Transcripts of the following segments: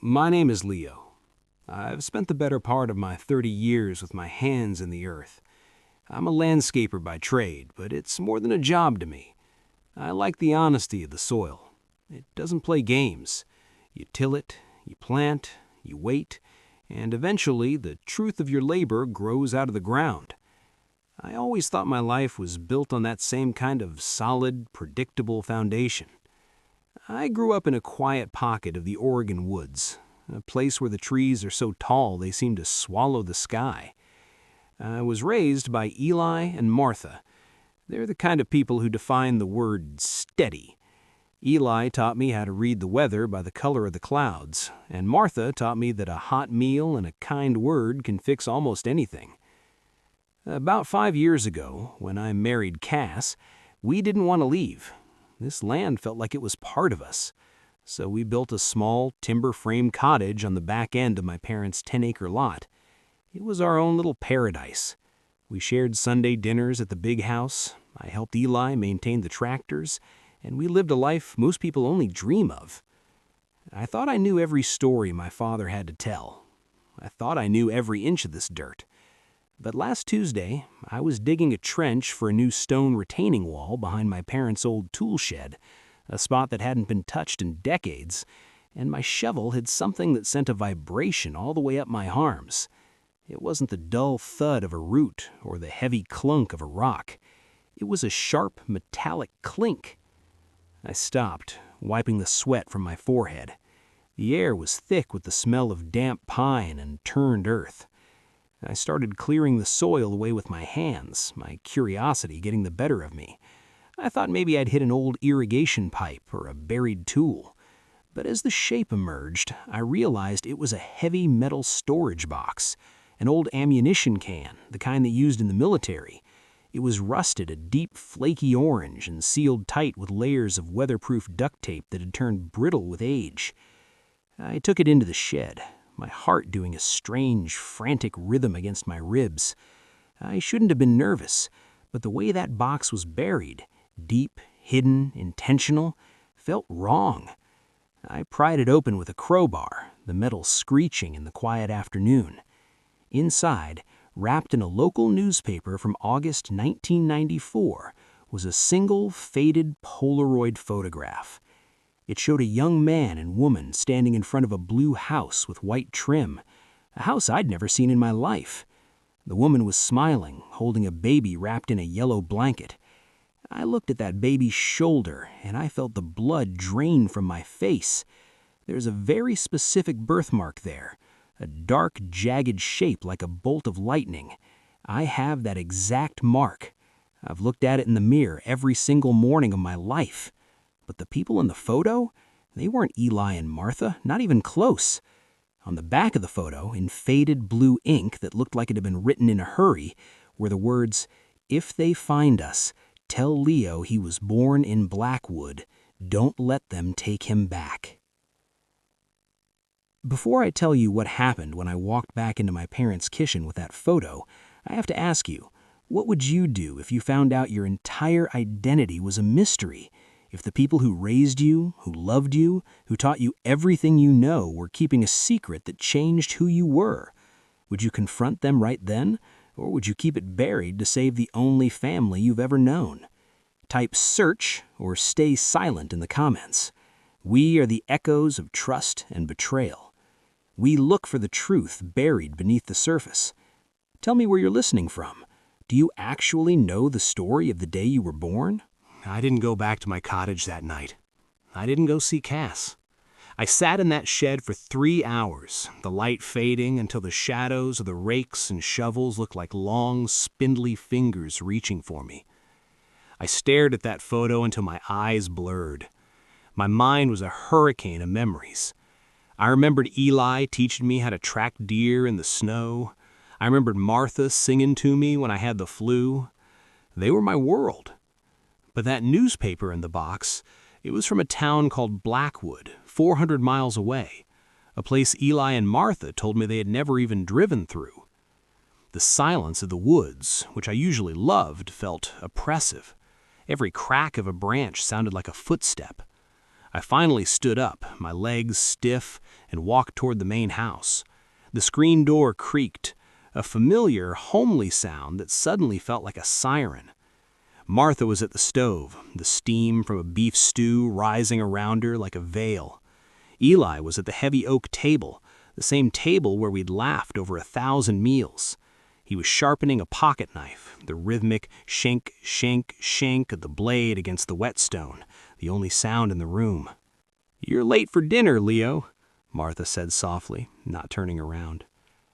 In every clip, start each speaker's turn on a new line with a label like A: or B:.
A: My name is Leo. I've spent the better part of my 30 years with my hands in the earth. I'm a landscaper by trade, but it's more than a job to me. I like the honesty of the soil. It doesn't play games. You till it, you plant, you wait, and eventually the truth of your labor grows out of the ground. I always thought my life was built on that same kind of solid, predictable foundation. I grew up in a quiet pocket of the Oregon woods, a place where the trees are so tall they seem to swallow the sky. I was raised by Eli and Martha. They're the kind of people who define the word steady. Eli taught me how to read the weather by the color of the clouds, and Martha taught me that a hot meal and a kind word can fix almost anything. About 5 years ago, when I married Cass, we didn't want to leave. This land felt like it was part of us. So we built a small timber frame cottage on the back end of my parents' 10-acre lot. It was our own little paradise. We shared Sunday dinners at the big house. I helped Eli maintain the tractors, and we lived a life most people only dream of. I thought I knew every story my father had to tell. I thought I knew every inch of this dirt. But last Tuesday, I was digging a trench for a new stone retaining wall behind my parents' old tool shed, a spot that hadn't been touched in decades, and my shovel had something that sent a vibration all the way up my arms. It wasn't the dull thud of a root or the heavy clunk of a rock. It was a sharp, metallic clink. I stopped, wiping the sweat from my forehead. The air was thick with the smell of damp pine and turned earth. I started clearing the soil away with my hands, my curiosity getting the better of me. I thought maybe I'd hit an old irrigation pipe or a buried tool. But as the shape emerged, I realized it was a heavy metal storage box, an old ammunition can, the kind they used in the military. It was rusted a deep, flaky orange and sealed tight with layers of weatherproof duct tape that had turned brittle with age. I took it into the shed, my heart doing a strange, frantic rhythm against my ribs. I shouldn't have been nervous, but the way that box was buried, deep, hidden, intentional, felt wrong. I pried it open with a crowbar, the metal screeching in the quiet afternoon. Inside, wrapped in a local newspaper from August 1994, was a single, faded Polaroid photograph. It showed a young man and woman standing in front of a blue house with white trim, a house I'd never seen in my life. The woman was smiling, holding a baby wrapped in a yellow blanket. I looked at that baby's shoulder, and I felt the blood drain from my face. There's a very specific birthmark there, a dark, jagged shape like a bolt of lightning. I have that exact mark. I've looked at it in the mirror every single morning of my life. But the people in the photo, they weren't Eli and Martha, not even close. On the back of the photo, in faded blue ink that looked like it had been written in a hurry, were the words, "If they find us, tell Leo he was born in Blackwood. Don't let them take him back." Before I tell you what happened when I walked back into my parents' kitchen with that photo, I have to ask you, what would you do if you found out your entire identity was a mystery? If the people who raised you, who loved you, who taught you everything you know were keeping a secret that changed who you were? Would you confront them right then, or would you keep it buried to save the only family you've ever known? Type search or stay silent in the comments. We are the echoes of trust and betrayal. We look for the truth buried beneath the surface. Tell me where you're listening from. Do you actually know the story of the day you were born?
B: I didn't go back to my cottage that night. I didn't go see Cass. I sat in that shed for 3 hours, the light fading until the shadows of the rakes and shovels looked like long, spindly fingers reaching for me. I stared at that photo until my eyes blurred. My mind was a hurricane of memories. I remembered Eli teaching me how to track deer in the snow. I remembered Martha singing to me when I had the flu. They were my world. But that newspaper in the box, it was from a town called Blackwood, 400 miles away, a place Eli and Martha told me they had never even driven through. The silence of the woods, which I usually loved, felt oppressive. Every crack of a branch sounded like a footstep. I finally stood up, my legs stiff, and walked toward the main house. The screen door creaked, a familiar, homely sound that suddenly felt like a siren. Martha was at the stove, the steam from a beef stew rising around her like a veil. Eli was at the heavy oak table, the same table where we'd laughed over 1,000 meals. He was sharpening a pocket knife, the rhythmic shank, shank, shank of the blade against the whetstone, the only sound in the room. "You're late for dinner, Leo," Martha said softly, not turning around.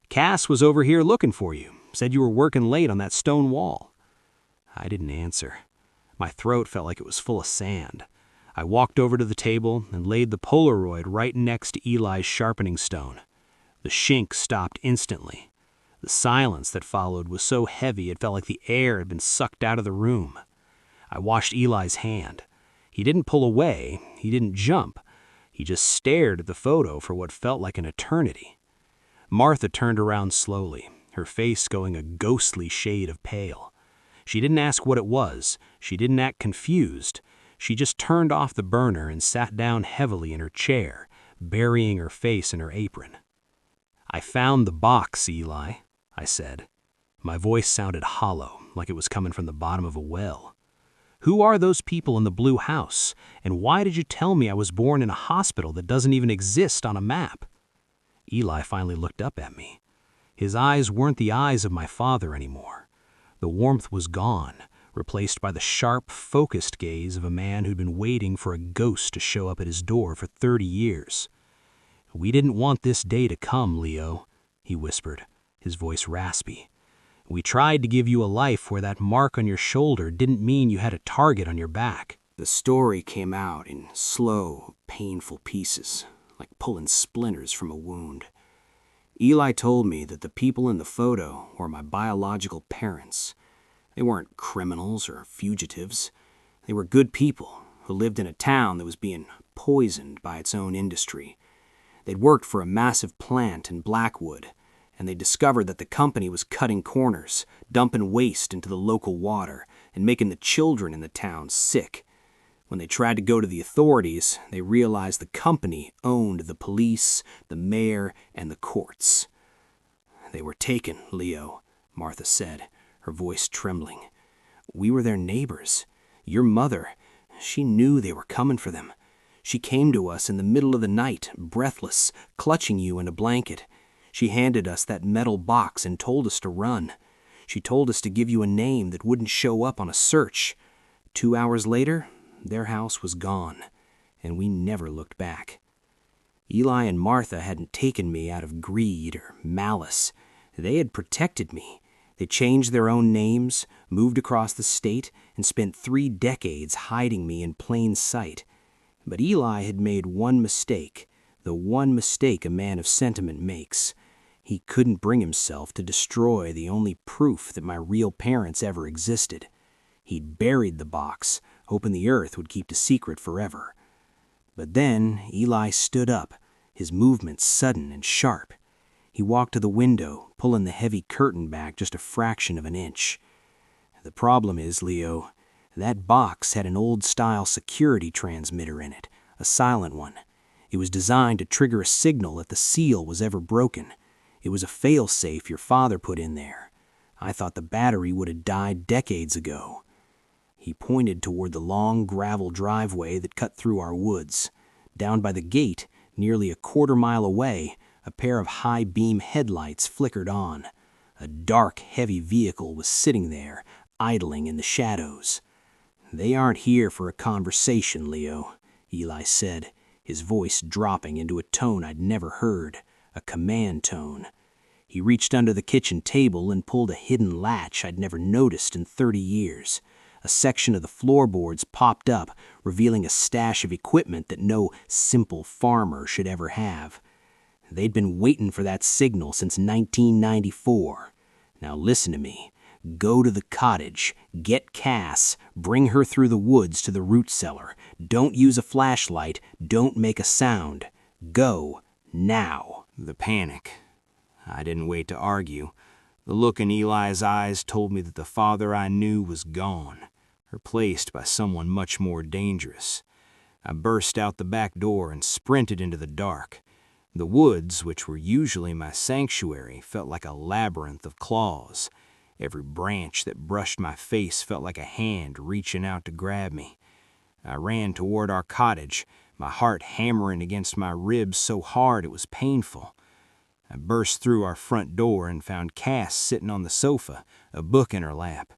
B: "Cass was over here looking for you, said you were working late on that stone wall." I didn't answer. My throat felt like it was full of sand. I walked over to the table and laid the Polaroid right next to Eli's sharpening stone. The shink stopped instantly. The silence that followed was so heavy it felt like the air had been sucked out of the room. I watched Eli's hand. He didn't pull away, he didn't jump. He just stared at the photo for what felt like an eternity. Martha turned around slowly, her face going a ghostly shade of pale. She didn't ask what it was. She didn't act confused. She just turned off the burner and sat down heavily in her chair, burying her face in her apron. "I found the box, Eli," I said. My voice sounded hollow, like it was coming from the bottom of a well. "Who are those people in the blue house, and why did you tell me I was born in a hospital that doesn't even exist on a map?" Eli finally looked up at me. His eyes weren't the eyes of my father anymore. The warmth was gone, replaced by the sharp, focused gaze of a man who'd been waiting for a ghost to show up at his door for 30 years. "We didn't want this day to come, Leo," he whispered, his voice raspy. "We tried to give you a life where that mark on your shoulder didn't mean you had a target on your back."
A: The story came out in slow, painful pieces, like pulling splinters from a wound. Eli told me that the people in the photo were my biological parents. They weren't criminals or fugitives. They were good people who lived in a town that was being poisoned by its own industry. They'd worked for a massive plant in Blackwood, and they discovered that the company was cutting corners, dumping waste into the local water, and making the children in the town sick. When they tried to go to the authorities, they realized the company owned the police, the mayor, and the courts. "They were taken, Leo," Martha said, her voice trembling. "We were their neighbors. Your mother, she knew they were coming for them. She came to us in the middle of the night, breathless, clutching you in a blanket. She handed us that metal box and told us to run. She told us to give you a name that wouldn't show up on a search. 2 hours later, their house was gone, and we never looked back. Eli and Martha hadn't taken me out of greed or malice. They had protected me. They changed their own names, moved across the state, and spent 3 decades hiding me in plain sight. But Eli had made one mistake, the one mistake a man of sentiment makes. He couldn't bring himself to destroy the only proof that my real parents ever existed. He'd buried the box, hoping the earth would keep the secret forever. But then Eli stood up, his movements sudden and sharp. He walked to the window, pulling the heavy curtain back just a fraction of an inch. "The problem is, Leo, that box had an old-style security transmitter in it, a silent one. It was designed to trigger a signal if the seal was ever broken. It was a fail-safe your father put in there. I thought the battery would have died decades ago." He pointed toward the long gravel driveway that cut through our woods. Down by the gate, nearly a quarter-mile away, a pair of high-beam headlights flickered on. A dark, heavy vehicle was sitting there, idling in the shadows. "They aren't here for a conversation, Leo," Eli said, his voice dropping into a tone I'd never heard, a command tone. He reached under the kitchen table and pulled a hidden latch I'd never noticed in 30 years. A section of the floorboards popped up, revealing a stash of equipment that no simple farmer should ever have. They'd been waiting for that signal since 1994. Now listen to me. Go to the cottage, get Cass, bring her through the woods to the root cellar. Don't use a flashlight, don't make a sound. Go, now. The panic. I didn't wait to argue. The look in Eli's eyes told me that the father I knew was gone, replaced by someone much more dangerous. I burst out the back door and sprinted into the dark. The woods, which were usually my sanctuary, felt like a labyrinth of claws. Every branch that brushed my face felt like a hand reaching out to grab me. I ran toward our cottage, my heart hammering against my ribs so hard it was painful. I burst through our front door and found Cass sitting on the sofa, a book in her lap.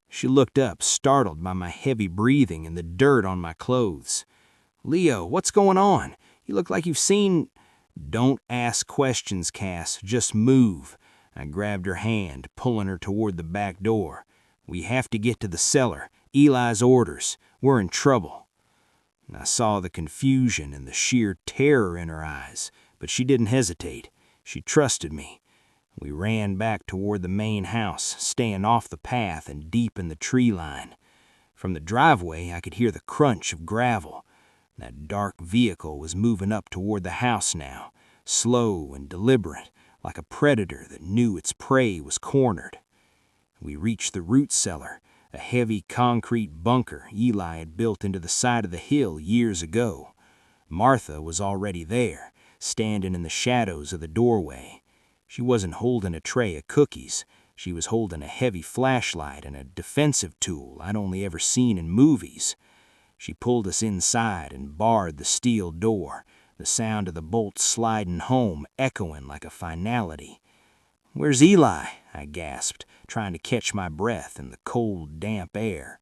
A: She looked up, startled by my heavy breathing and the dirt on my clothes. "Leo, what's going on? You look like you've seen—" "Don't ask questions, Cass. Just move." I grabbed her hand, pulling her toward the back door. "We have to get to the cellar. Eli's orders. We're in trouble." I saw the confusion and the sheer terror in her eyes, but she didn't hesitate. She trusted me. We ran back toward the main house, staying off the path and deep in the tree line. From the driveway, I could hear the crunch of gravel. That dark vehicle was moving up toward the house now, slow and deliberate, like a predator that knew its prey was cornered. We reached the root cellar, a heavy concrete bunker Eli had built into the side of the hill years ago. Martha was already there, standing in the shadows of the doorway. She wasn't holding a tray of cookies. She was holding a heavy flashlight and a defensive tool I'd only ever seen in movies. She pulled us inside and barred the steel door, the sound of the bolts sliding home echoing like a finality. "Where's Eli?" I gasped, trying to catch my breath in the cold, damp air.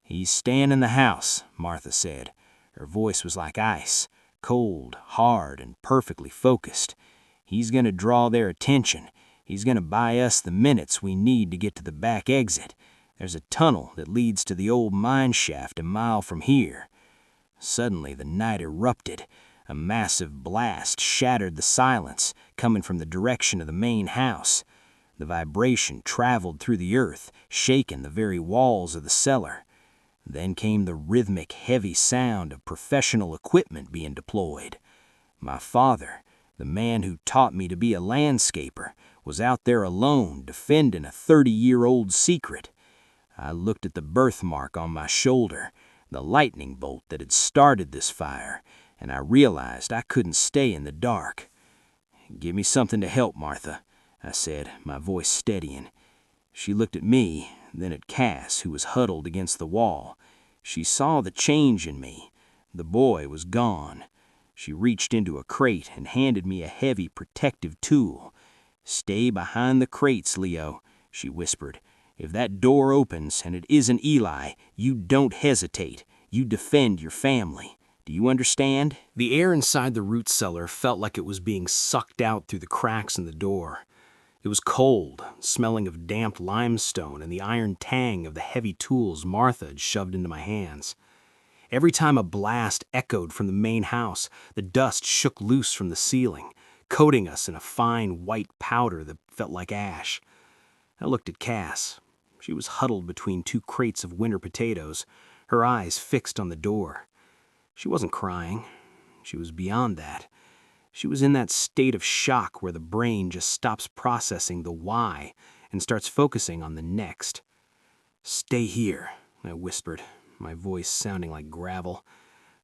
A: "He's staying in the house," Martha said. Her voice was like ice, cold, hard, and perfectly focused. "He's going to draw their attention. He's going to buy us the minutes we need to get to the back exit. There's a tunnel that leads to the old mine shaft a mile from here." Suddenly the night erupted. A massive blast shattered the silence, coming from the direction of the main house. The vibration traveled through the earth, shaking the very walls of the cellar. Then came the rhythmic, heavy sound of professional equipment being deployed. My father, the man who taught me to be a landscaper, was out there alone, defending a 30-year-old secret. I looked at the birthmark on my shoulder, the lightning bolt that had started this fire, and I realized I couldn't stay in the dark. "Give me something to help, Martha," I said, my voice steadying. She looked at me, then at Cass, who was huddled against the wall. She saw the change in me. The boy was gone. She reached into a crate and handed me a heavy protective tool. "Stay behind the crates, Leo," she whispered. "If that door opens and it isn't Eli, you don't hesitate. You defend your family. Do you understand?"
B: The air inside the root cellar felt like it was being sucked out through the cracks in the door. It was cold, smelling of damp limestone and the iron tang of the heavy tools Martha had shoved into my hands. Every time a blast echoed from the main house, the dust shook loose from the ceiling, coating us in a fine white powder that felt like ash. I looked at Cass. She was huddled between two crates of winter potatoes, her eyes fixed on the door. She wasn't crying. She was beyond that. She was in that state of shock where the brain just stops processing the why and starts focusing on the next. "Stay here," I whispered, my voice sounding like gravel.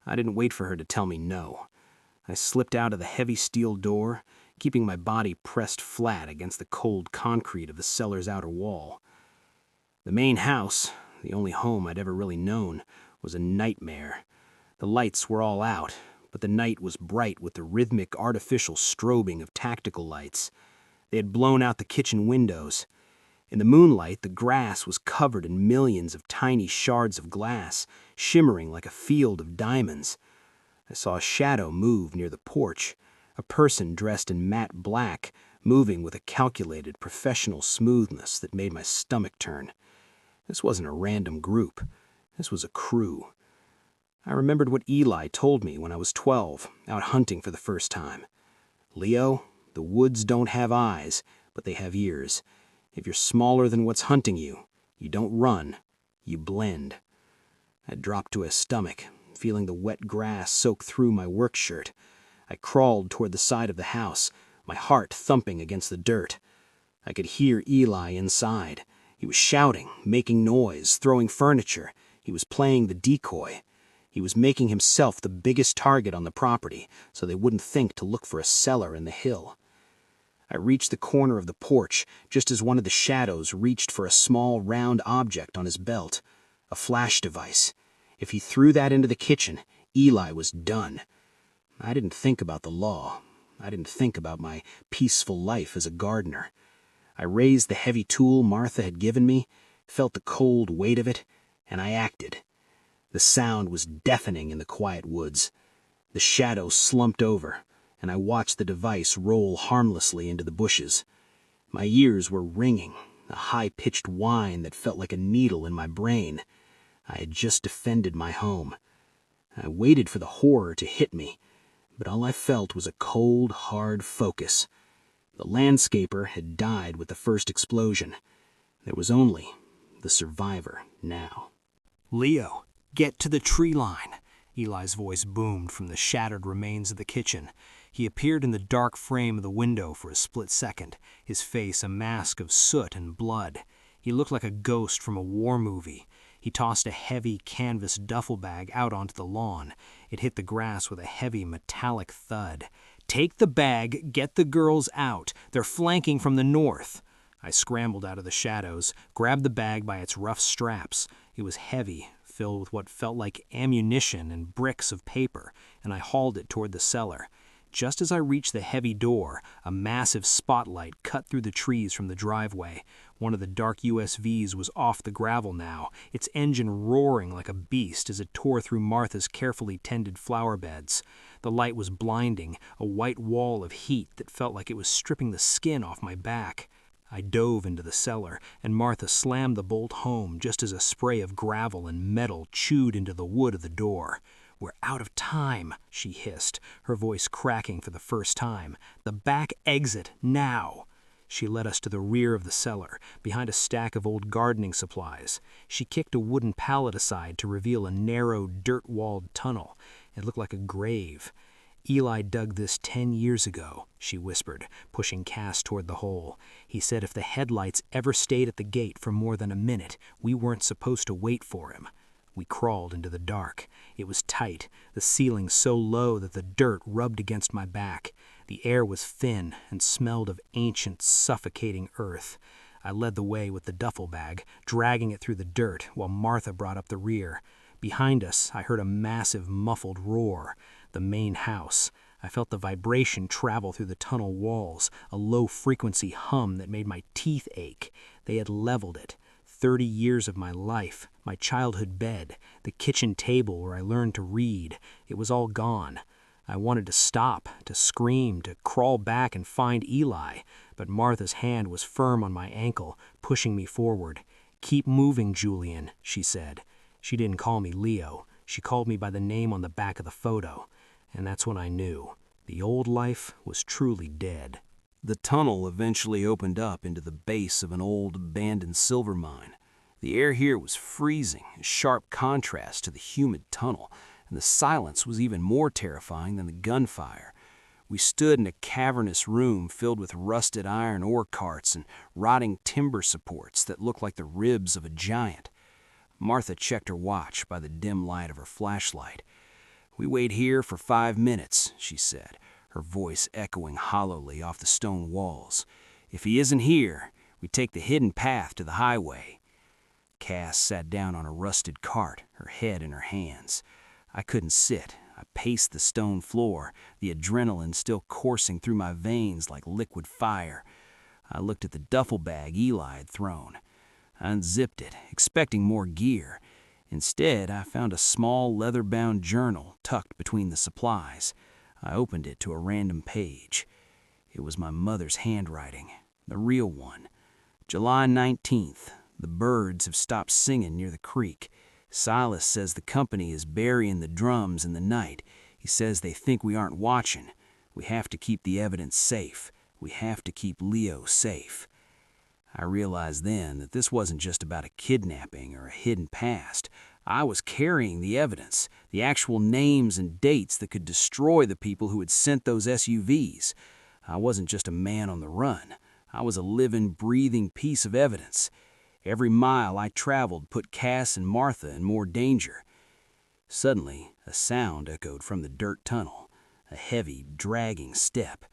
B: I didn't wait for her to tell me no. I slipped out of the heavy steel door, keeping my body pressed flat against the cold concrete of the cellar's outer wall. The main house, the only home I'd ever really known, was a nightmare. The lights were all out, but the night was bright with the rhythmic artificial strobing of tactical lights. They had blown out the kitchen windows. In the moonlight, the grass was covered in millions of tiny shards of glass, shimmering like a field of diamonds. I saw a shadow move near the porch, a person dressed in matte black, moving with a calculated, professional smoothness that made my stomach turn. This wasn't a random group. This was a crew. I remembered what Eli told me when I was 12, out hunting for the first time. "Leo, the woods don't have eyes, but they have ears. If you're smaller than what's hunting you, you don't run, you blend." I dropped to his stomach, feeling the wet grass soak through my work shirt. I crawled toward the side of the house, my heart thumping against the dirt. I could hear Eli inside. He was shouting, making noise, throwing furniture. He was playing the decoy. He was making himself the biggest target on the property, so they wouldn't think to look for a cellar in the hill. I reached the corner of the porch just as one of the shadows reached for a small round object on his belt, a flash device. If he threw that into the kitchen, Eli was done. I didn't think about the law. I didn't think about my peaceful life as a gardener. I raised the heavy tool Martha had given me, felt the cold weight of it, and I acted. The sound was deafening in the quiet woods. The shadow slumped over, and I watched the device roll harmlessly into the bushes. My ears were ringing, a high-pitched whine that felt like a needle in my brain. I had just defended my home. I waited for the horror to hit me, but all I felt was a cold, hard focus. The landscaper had died with the first explosion. There was only the survivor now.
A: "Leo, get to the tree line," Eli's voice boomed from the shattered remains of the kitchen. He appeared in the dark frame of the window for a split second, his face a mask of soot and blood. He looked like a ghost from a war movie. He tossed a heavy canvas duffel bag out onto the lawn. It hit the grass with a heavy metallic thud. "Take the bag, get the girls out. They're flanking from the north." I scrambled out of the shadows, grabbed the bag by its rough straps. It was heavy, filled with what felt like ammunition and bricks of paper, and I hauled it toward the cellar. Just as I reached the heavy door, a massive spotlight cut through the trees from the driveway. One of the dark USVs was off the gravel now, its engine roaring like a beast as it tore through Martha's carefully tended flower beds. The light was blinding, a white wall of heat that felt like it was stripping the skin off my back. I dove into the cellar, and Martha slammed the bolt home just as a spray of gravel and metal chewed into the wood of the door. "We're out of time," she hissed, her voice cracking for the first time. "The back exit, now." She led us to the rear of the cellar, behind a stack of old gardening supplies. She kicked a wooden pallet aside to reveal a narrow, dirt-walled tunnel. It looked like a grave. "Eli dug this 10 years ago," she whispered, pushing Cass toward the hole. "He said if the headlights ever stayed at the gate for more than a minute, we weren't supposed to wait for him." We crawled into the dark. It was tight, the ceiling so low that the dirt rubbed against my back. The air was thin and smelled of ancient, suffocating earth. I led the way with the duffel bag, dragging it through the dirt, while Martha brought up the rear. Behind us, I heard a massive, muffled roar. The main house. I felt the vibration travel through the tunnel walls, a low-frequency hum that made my teeth ache. They had leveled it. 30 years of my life, my childhood bed, the kitchen table where I learned to read. It was all gone. I wanted to stop, to scream, to crawl back and find Eli, but Martha's hand was firm on my ankle, pushing me forward. "Keep moving, Julian," she said. She didn't call me Leo. She called me by the name on the back of the photo. And that's when I knew. The old life was truly dead. The tunnel eventually opened up into the base of an old abandoned silver mine. The air here was freezing, a sharp contrast to the humid tunnel, and the silence was even more terrifying than the gunfire. We stood in a cavernous room filled with rusted iron ore carts and rotting timber supports that looked like the ribs of a giant. Martha checked her watch by the dim light of her flashlight. "We wait here for 5 minutes," she said, her voice echoing hollowly off the stone walls. "If he isn't here, we take the hidden path to the highway." Cass sat down on a rusted cart, her head in her hands. I couldn't sit. I paced the stone floor, the adrenaline still coursing through my veins like liquid fire. I looked at the duffel bag Eli had thrown. I unzipped it, expecting more gear. Instead, I found a small leather-bound journal tucked between the supplies. I opened it to a random page. It was my mother's handwriting, the real one. July 19th. The birds have stopped singing near the creek. Silas says the company is burying the drums in the night. He says they think we aren't watching. We have to keep the evidence safe. We have to keep Leo safe. I realized then that this wasn't just about a kidnapping or a hidden past. I was carrying the evidence, the actual names and dates that could destroy the people who had sent those SUVs. I wasn't just a man on the run. I was a living, breathing piece of evidence. Every mile I traveled put Cass and Martha in more danger. Suddenly, a sound echoed from the dirt tunnel, a heavy, dragging step.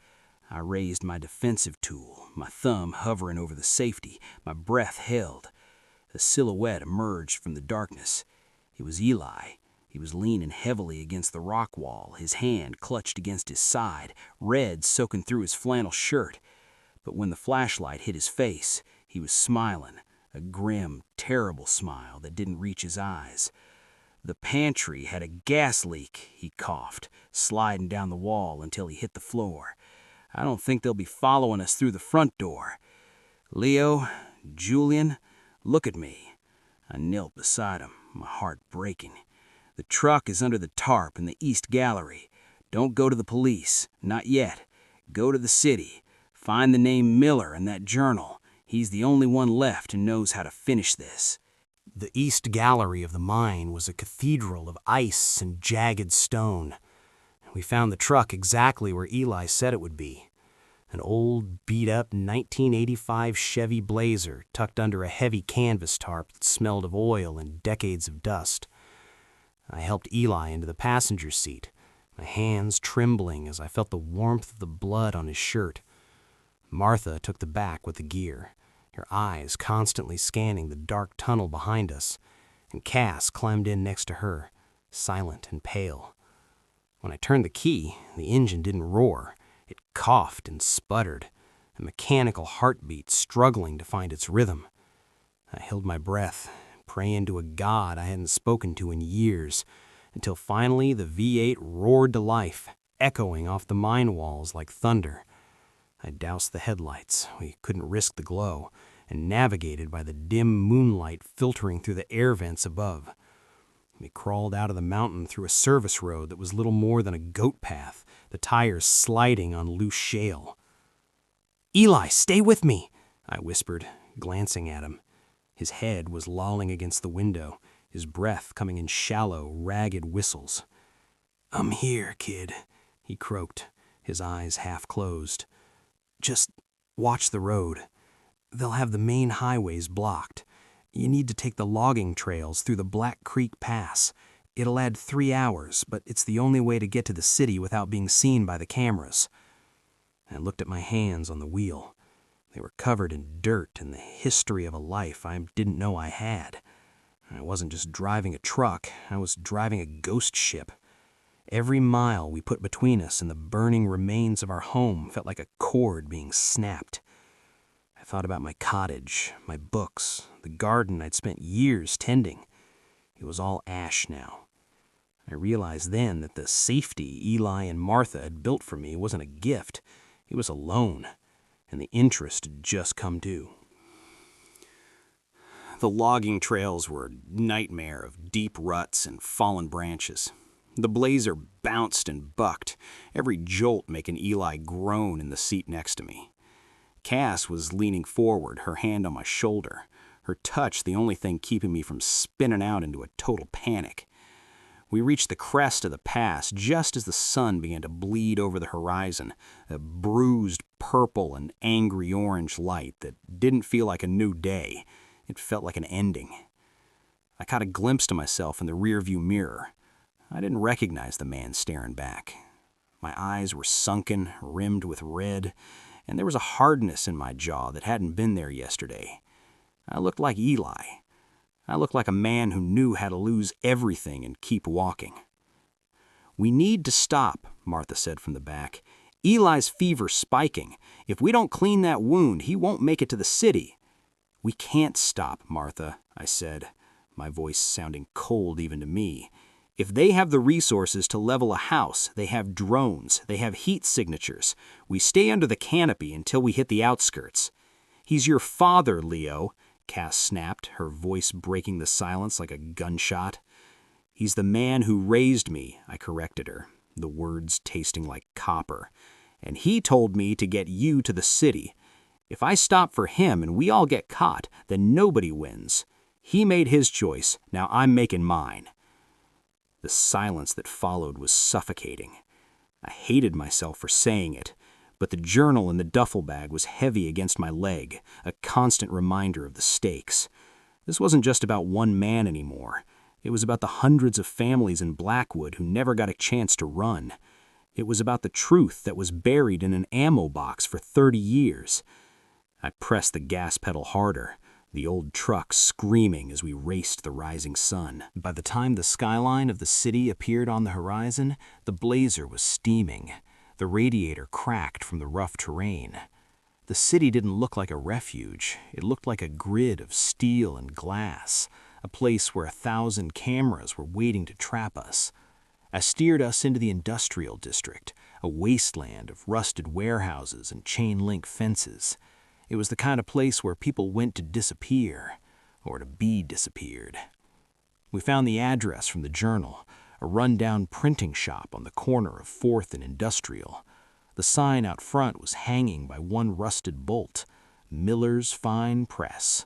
A: I raised my defensive tool, my thumb hovering over the safety, my breath held. A silhouette emerged from the darkness. It was Eli. He was leaning heavily against the rock wall, his hand clutched against his side, red soaking through his flannel shirt. But when the flashlight hit his face, he was smiling, a grim, terrible smile that didn't reach his eyes. "The pantry had a gas leak," he coughed, sliding down the wall until he hit the floor. "I don't think they'll be following us through the front door. Leo, Julian, look at me." I knelt beside him, my heart breaking. "The truck is under the tarp in the East Gallery. Don't go to the police, not yet. Go to the city. Find the name Miller in that journal. He's the only one left who knows how to finish this."
B: The East Gallery of the mine was a cathedral of ice and jagged stone. We found the truck exactly where Eli said it would be. An old, beat-up 1985 Chevy Blazer tucked under a heavy canvas tarp that smelled of oil and decades of dust. I helped Eli into the passenger seat, my hands trembling as I felt the warmth of the blood on his shirt. Martha took the back with the gear, her eyes constantly scanning the dark tunnel behind us, and Cass climbed in next to her, silent and pale. When I turned the key, the engine didn't roar. It coughed and sputtered, a mechanical heartbeat struggling to find its rhythm. I held my breath, praying to a God I hadn't spoken to in years, until finally the V8 roared to life, echoing off the mine walls like thunder. I doused the headlights, we couldn't risk the glow, and navigated by the dim moonlight filtering through the air vents above. We crawled out of the mountain through a service road that was little more than a goat path, the tires sliding on loose shale. "Eli, stay with me," I whispered, glancing at him. His head was lolling against the window, his breath coming in shallow, ragged whistles. "I'm here, kid," he croaked, his eyes half closed. "Just watch the road. They'll have the main highways blocked. You need to take the logging trails through the Black Creek Pass. It'll add 3 hours, but it's the only way to get to the city without being seen by the cameras." I looked at my hands on the wheel. They were covered in dirt and the history of a life I didn't know I had. I wasn't just driving a truck, I was driving a ghost ship. Every mile we put between us and the burning remains of our home felt like a cord being snapped. I thought about my cottage, my books, the garden I'd spent years tending. It was all ash now. I realized then that the safety Eli and Martha had built for me wasn't a gift, it was a loan, and the interest had just come due. The logging trails were a nightmare of deep ruts and fallen branches. The Blazer bounced and bucked, every jolt making Eli groan in the seat next to me. Cass was leaning forward, her hand on my shoulder, her touch the only thing keeping me from spinning out into a total panic. We reached the crest of the pass just as the sun began to bleed over the horizon, a bruised purple and angry orange light that didn't feel like a new day. It felt like an ending. I caught a glimpse of myself in the rearview mirror. I didn't recognize the man staring back. My eyes were sunken, rimmed with red, and there was a hardness in my jaw that hadn't been there yesterday. I looked like Eli. I looked like a man who knew how to lose everything and keep walking. "We need to stop," Martha said from the back. "Eli's fever's spiking. If we don't clean that wound, he won't make it to the city." "We can't stop, Martha," I said, my voice sounding cold even to me. "If they have the resources to level a house, they have drones, they have heat signatures. We stay under the canopy until we hit the outskirts." "He's your father, Leo," Cass snapped, her voice breaking the silence like a gunshot. "He's the man who raised me," I corrected her, the words tasting like copper. "And he told me to get you to the city. If I stop for him and we all get caught, then nobody wins. He made his choice, now I'm making mine." The silence that followed was suffocating. I hated myself for saying it, but the journal in the duffel bag was heavy against my leg, a constant reminder of the stakes. This wasn't just about one man anymore. It was about the hundreds of families in Blackwood who never got a chance to run. It was about the truth that was buried in an ammo box for 30 years. I pressed the gas pedal harder, the old truck screaming as we raced the rising sun. By the time the skyline of the city appeared on the horizon, the blazer was steaming. The radiator cracked from the rough terrain. The city didn't look like a refuge. It looked like a grid of steel and glass, a place where 1,000 cameras were waiting to trap us. I steered us into the industrial district, a wasteland of rusted warehouses and chain-link fences. It was the kind of place where people went to disappear, or to be disappeared. We found the address from the Journal, a run-down printing shop on the corner of 4th and Industrial. The sign out front was hanging by one rusted bolt, Miller's Fine Press.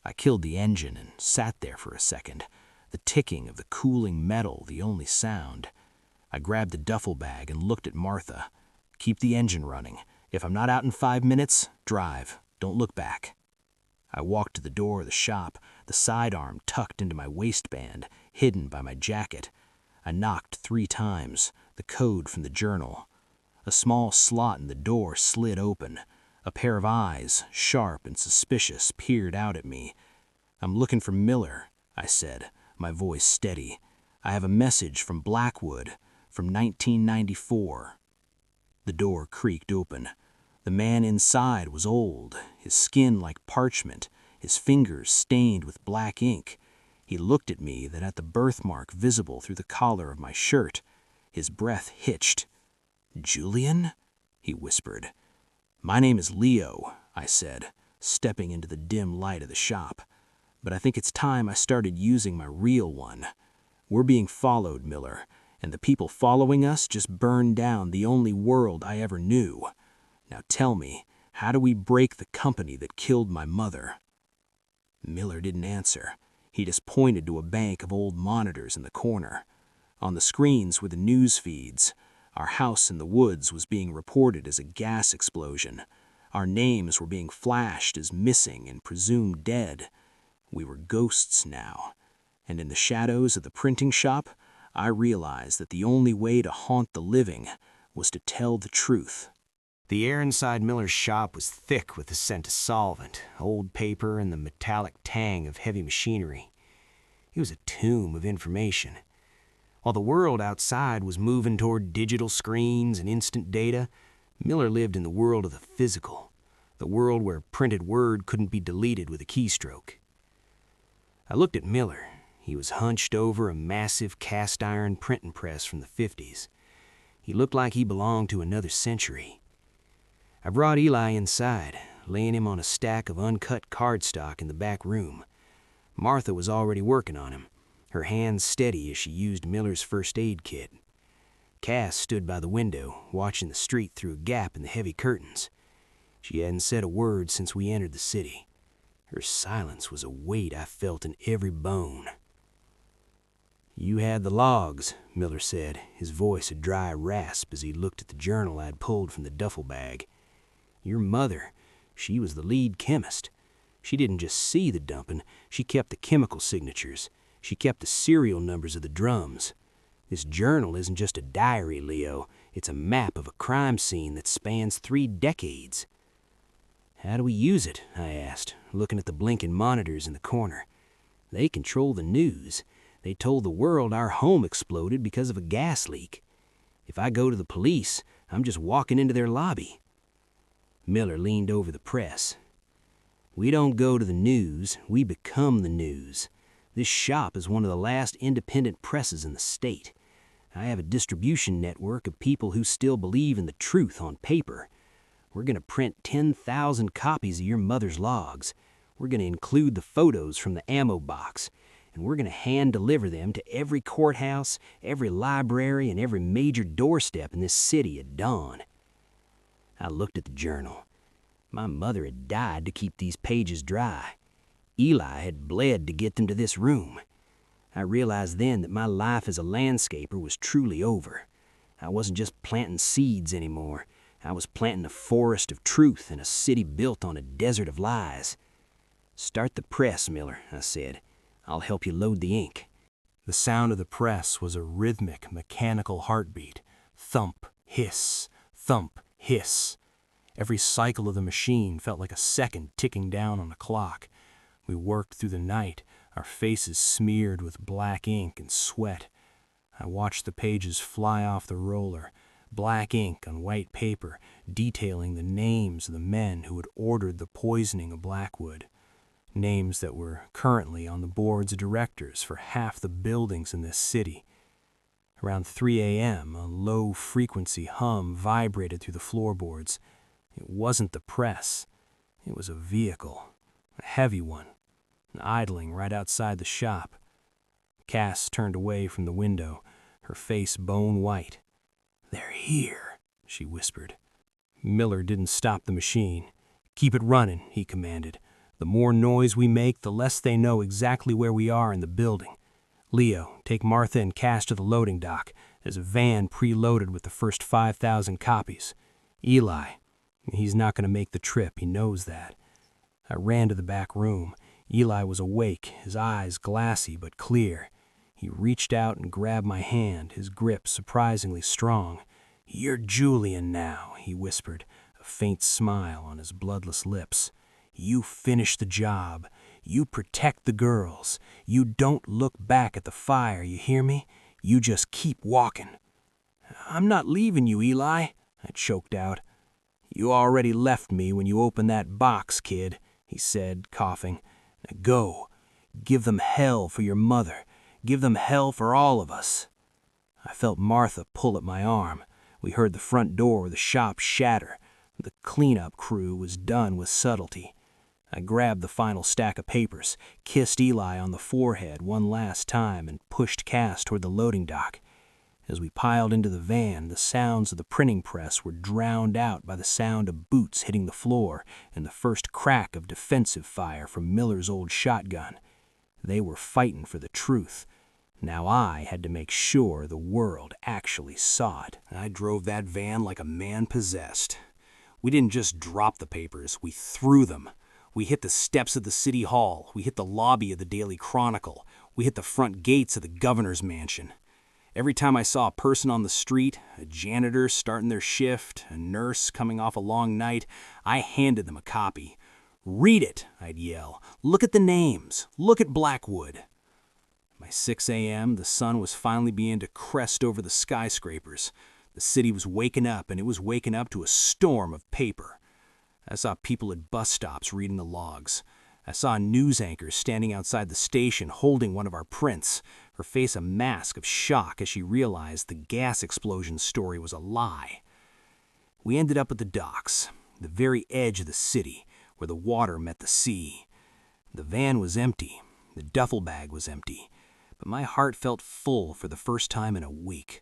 B: I killed the engine and sat there for a second, the ticking of the cooling metal the only sound. I grabbed the duffel bag and looked at Martha. "Keep the engine running. If I'm not out in 5 minutes, drive. Don't look back." I walked to the door of the shop, the sidearm tucked into my waistband, hidden by my jacket. I knocked 3 times, the code from the Journal. A small slot in the door slid open. A pair of eyes, sharp and suspicious, peered out at me. "I'm looking for Miller," I said, my voice steady. "I have a message from Blackwood, from 1994. The door creaked open. The man inside was old, his skin like parchment, his fingers stained with black ink. He looked at me, then at the birthmark visible through the collar of my shirt. His breath hitched. "Julian?" he whispered. "My name is Leo," I said, stepping into the dim light of the shop. "But I think it's time I started using my real one. We're being followed, Miller, and the people following us just burned down the only world I ever knew. Now tell me, how do we break the company that killed my mother?" Miller didn't answer. He just pointed to a bank of old monitors in the corner. On the screens were the news feeds. Our house in the woods was being reported as a gas explosion. Our names were being flashed as missing and presumed dead. We were ghosts now. And in the shadows of the printing shop, I realized that the only way to haunt the living was to tell the truth. The air inside Miller's shop was thick with the scent of solvent, old paper, and the metallic tang of heavy machinery. It was a tomb of information. While the world outside was moving toward digital screens and instant data, Miller lived in the world of the physical, the world where printed word couldn't be deleted with a keystroke. I looked at Miller. He was hunched over a massive cast-iron printing press from the 50s. He looked like he belonged to another century. I brought Eli inside, laying him on a stack of uncut cardstock in the back room. Martha was already working on him, her hands steady as she used Miller's first aid kit. Cass stood by the window, watching the street through a gap in the heavy curtains. She hadn't said a word since we entered the city. Her silence was a weight I felt in every bone. "You had the logs," Miller said, his voice a dry rasp as he looked at the journal I'd pulled from the duffel bag. "Your mother, she was the lead chemist. She didn't just see the dumping, she kept the chemical signatures. She kept the serial numbers of the drums. This journal isn't just a diary, Leo. It's a map of a crime scene that spans 3 decades. "How do we use it?" I asked, looking at the blinking monitors in the corner. "They control the news. They told the world our home exploded because of a gas leak. If I go to the police, I'm just walking into their lobby." Miller leaned over the press. "We don't go to the news, we become the news. This shop is one of the last independent presses in the state. I have a distribution network of people who still believe in the truth on paper. We're going to print 10,000 copies of your mother's logs. We're going to include the photos from the ammo box, and we're going to hand-deliver them to every courthouse, every library, and every major doorstep in this city at dawn." I looked at the journal. My mother had died to keep these pages dry. Eli had bled to get them to this room. I realized then that my life as a landscaper was truly over. I wasn't just planting seeds anymore. I was planting a forest of truth in a city built on a desert of lies. "Start the press, Miller," I said. "I'll help you load the ink." The sound of the press was a rhythmic, mechanical heartbeat. Thump, hiss, thump, hiss. Every cycle of the machine felt like a second ticking down on a clock. We worked through the night, our faces smeared with black ink and sweat. I watched the pages fly off the roller, black ink on white paper, detailing the names of the men who had ordered the poisoning of Blackwood. Names that were currently on the boards of directors for half the buildings in this city. Around 3 a.m., a low-frequency hum vibrated through the floorboards. It wasn't the press. It was a vehicle, a heavy one, idling right outside the shop. Cass turned away from the window, her face bone white. "They're here," she whispered. Miller didn't stop the machine. "Keep it running," he commanded. "The more noise we make, the less they know exactly where we are in the building. Leo, take Martha and Cass to the loading dock. There's a van preloaded with the first 5,000 copies. Eli, he's not going to make the trip, he knows that." I ran to the back room. Eli was awake, his eyes glassy but clear. He reached out and grabbed my hand, his grip surprisingly strong. "You're Julian now," he whispered, a faint smile on his bloodless lips. "You finish the job. You protect the girls. You don't look back at the fire, you hear me? You just keep walking." "I'm not leaving you, Eli," I choked out. "You already left me when you opened that box, kid," he said, coughing. "Now go. Give them hell for your mother. Give them hell for all of us." I felt Martha pull at my arm. We heard the front door of the shop shatter. The cleanup crew was done with subtlety. I grabbed the final stack of papers, kissed Eli on the forehead one last time, and pushed Cass toward the loading dock. As we piled into the van, the sounds of the printing press were drowned out by the sound of boots hitting the floor and the first crack of defensive fire from Miller's old shotgun. They were fighting for the truth. Now I had to make sure the world actually saw it. I drove that van like a man possessed. We didn't just drop the papers, we threw them. We hit the steps of the city hall. We hit the lobby of the Daily Chronicle. We hit the front gates of the governor's mansion. Every time I saw a person on the street, a janitor starting their shift, a nurse coming off a long night, I handed them a copy. "Read it," I'd yell. "Look at the names. Look at Blackwood." By 6 a.m., the sun was finally beginning to crest over the skyscrapers. The city was waking up, and it was waking up to a storm of paper. I saw people at bus stops reading the logs. I saw a news anchor standing outside the station holding one of our prints, her face a mask of shock as she realized the gas explosion story was a lie. We ended up at the docks, the very edge of the city, where the water met the sea. The van was empty, the duffel bag was empty, but my heart felt full for the first time in a week.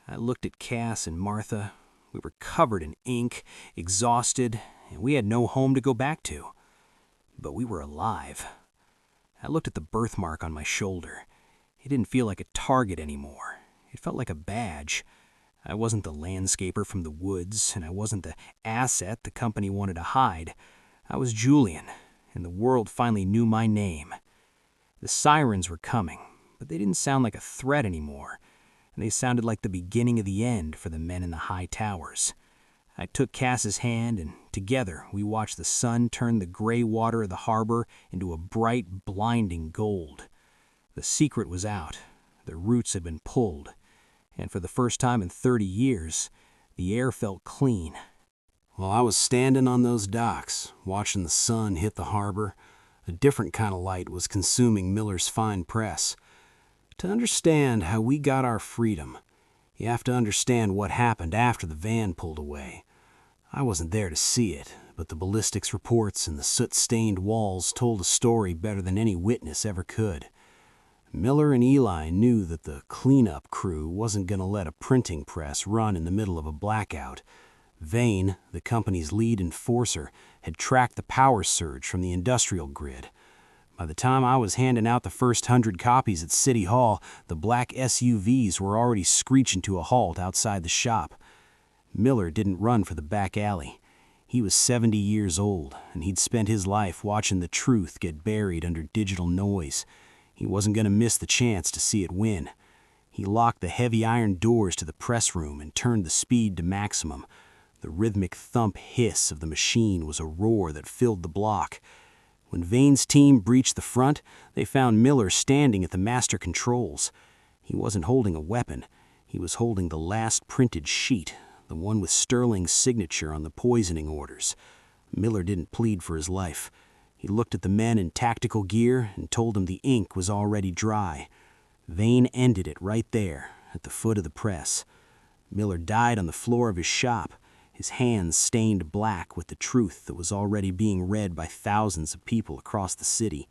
B: I looked at Cass and Martha. We were covered in ink, exhausted, and we had no home to go back to. But we were alive. I looked at the birthmark on my shoulder. It didn't feel like a target anymore. It felt like a badge. I wasn't the landscaper from the woods, and I wasn't the asset the company wanted to hide. I was Julian, and the world finally knew my name. The sirens were coming, but they didn't sound like a threat anymore. They sounded like the beginning of the end for the men in the high towers. I took Cass's hand, and together we watched the sun turn the gray water of the harbor into a bright, blinding gold. The secret was out. The roots had been pulled. And for the first time in 30 years, the air felt clean. While I was standing on those docks, watching the sun hit the harbor, a different kind of light was consuming Miller's fine press. To understand how we got our freedom, you have to understand what happened after the van pulled away. I wasn't there to see it, but the ballistics reports and the soot-stained walls told a story better than any witness ever could. Miller and Eli knew that the cleanup crew wasn't going to let a printing press run in the middle of a blackout. Vane, the company's lead enforcer, had tracked the power surge from the industrial grid. By the time I was handing out the first 100 copies at City Hall, the black SUVs were already screeching to a halt outside the shop. Miller didn't run for the back alley. He was 70 years old, and he'd spent his life watching the truth get buried under digital noise.
A: He wasn't going to miss the chance to see it win. He locked the heavy iron doors to the press room and turned the speed to maximum. The rhythmic thump hiss of the machine was a roar that filled the block. When Vane's team breached the front, they found Miller standing at the master controls. He wasn't holding a weapon. He was holding the last printed sheet, the one with Sterling's signature on the poisoning orders. Miller didn't plead for his life. He looked at the men in tactical gear and told them the ink was already dry. Vane ended it right there, at the foot of the press. Miller died on the floor of his shop, his hands stained black with the truth that was already being read by thousands of people across the city.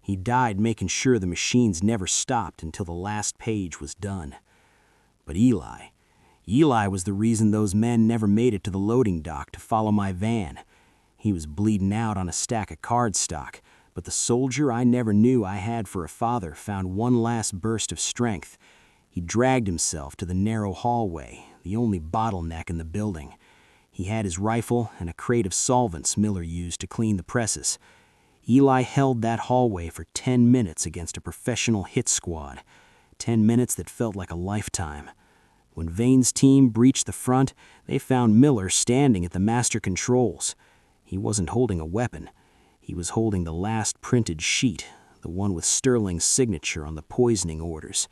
A: He died making sure the machines never stopped until the last page was done. But Eli was the reason those men never made it to the loading dock to follow my van. He was bleeding out on a stack of cardstock, but the soldier I never knew I had for a father found one last burst of strength. He dragged himself to the narrow hallway, the only bottleneck in the building. He had his rifle and a crate of solvents Miller used to clean the presses. Eli held that hallway for 10 minutes against a professional hit squad. 10 minutes that felt like a lifetime. When Vane's team breached the front, they found Miller standing at the master controls. He wasn't holding a weapon. He was holding the last printed sheet, the one with Sterling's signature on the poisoning orders.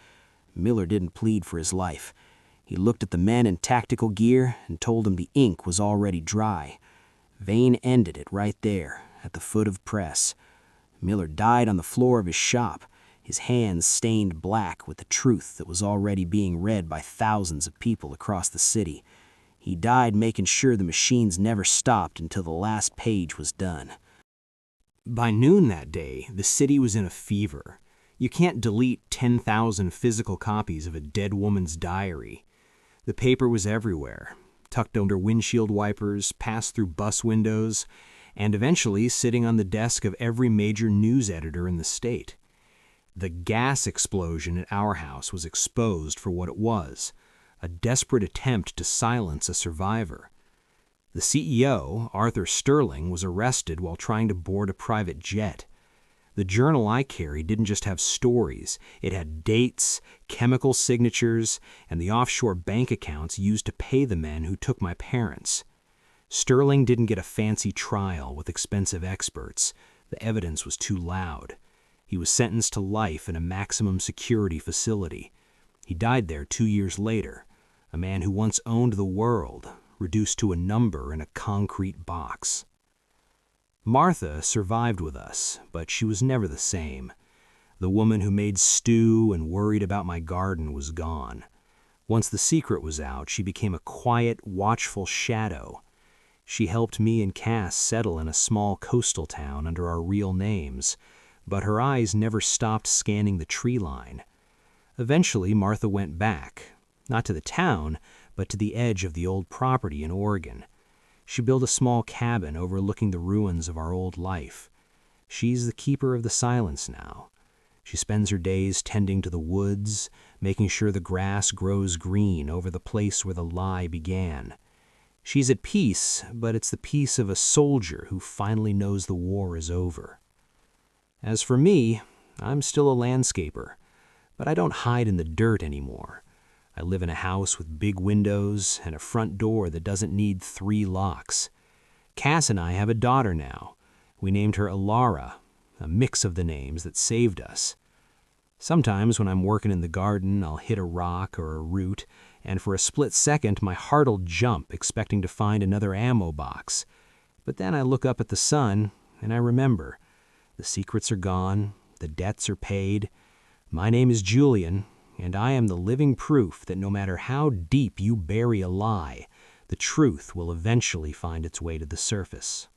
A: Miller didn't plead for his life. He looked at the men in tactical gear and told them the ink was already dry. Vane ended it right there, at the foot of the press. Miller died on the floor of his shop, his hands stained black with the truth that was already being read by thousands of people across the city. He died making sure the machines never stopped until the last page was done.
B: By noon that day, the city was in a fever. You can't delete 10,000 physical copies of a dead woman's diary. The paper was everywhere, tucked under windshield wipers, passed through bus windows, and eventually sitting on the desk of every major news editor in the state. The gas explosion at our house was exposed for what it was, a desperate attempt to silence a survivor. The CEO, Arthur Sterling, was arrested while trying to board a private jet. The journal I carried didn't just have stories. It had dates, chemical signatures, and the offshore bank accounts used to pay the men who took my parents. Sterling didn't get a fancy trial with expensive experts. The evidence was too loud. He was sentenced to life in a maximum security facility. He died there 2 years later, a man who once owned the world, reduced to a number in a concrete box. Martha survived with us, but she was never the same. The woman who made stew and worried about my garden was gone. Once the secret was out, she became a quiet, watchful shadow. She helped me and Cass settle in a small coastal town under our real names, but her eyes never stopped scanning the tree line. Eventually, Martha went back, not to the town, but to the edge of the old property in Oregon. She built a small cabin overlooking the ruins of our old life. She's the keeper of the silence now. She spends her days tending to the woods, making sure the grass grows green over the place where the lie began. She's at peace, but it's the peace of a soldier who finally knows the war is over. As for me, I'm still a landscaper, but I don't hide in the dirt anymore. I live in a house with big windows and a front door that doesn't need 3 locks. Cass and I have a daughter now. We named her Alara, a mix of the names that saved us. Sometimes when I'm working in the garden, I'll hit a rock or a root, and for a split second my heart'll jump expecting to find another ammo box. But then I look up at the sun and I remember. The secrets are gone, the debts are paid. My name is Julian, and I am the living proof that no matter how deep you bury a lie, the truth will eventually find its way to the surface.